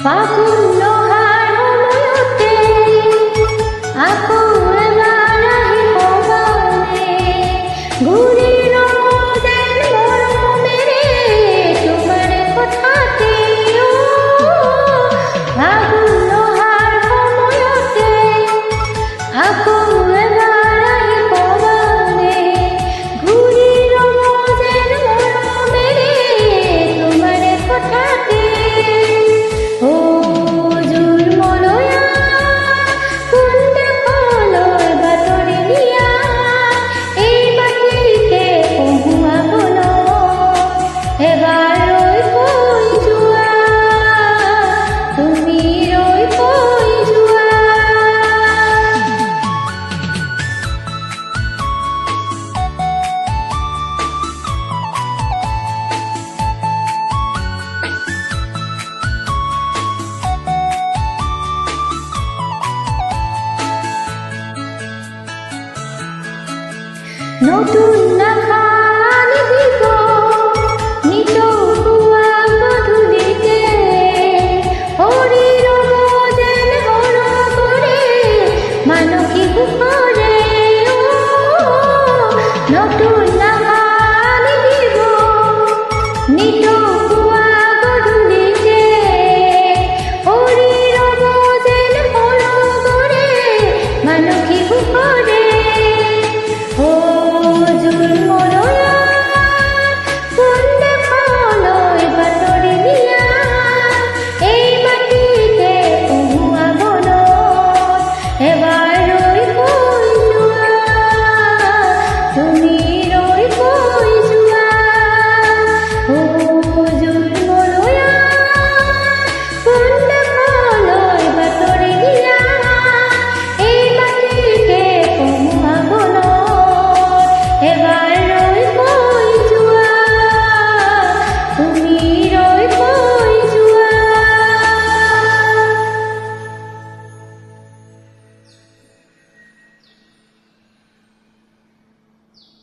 ফাগুন নহাৰ সময়তে আকৌ এবাৰ আহিব গাঁৱলে ঘূৰি ৰ'ব যেন মৰমেৰে তোমাৰ কথাতে ফাগুন নহাৰ সময়তে আকৌ এবাৰ আহিব গাঁৱলে ঘূৰি ৰ'ব যেন মৰমেৰে তোমাৰ কথাতে নতুন নাখান দিব নিত পুৱা গধূলিতে হৰি ৰ'ব যেন হৰ কৰে মানসী সুখৰে নতুন নাখান দিব নিত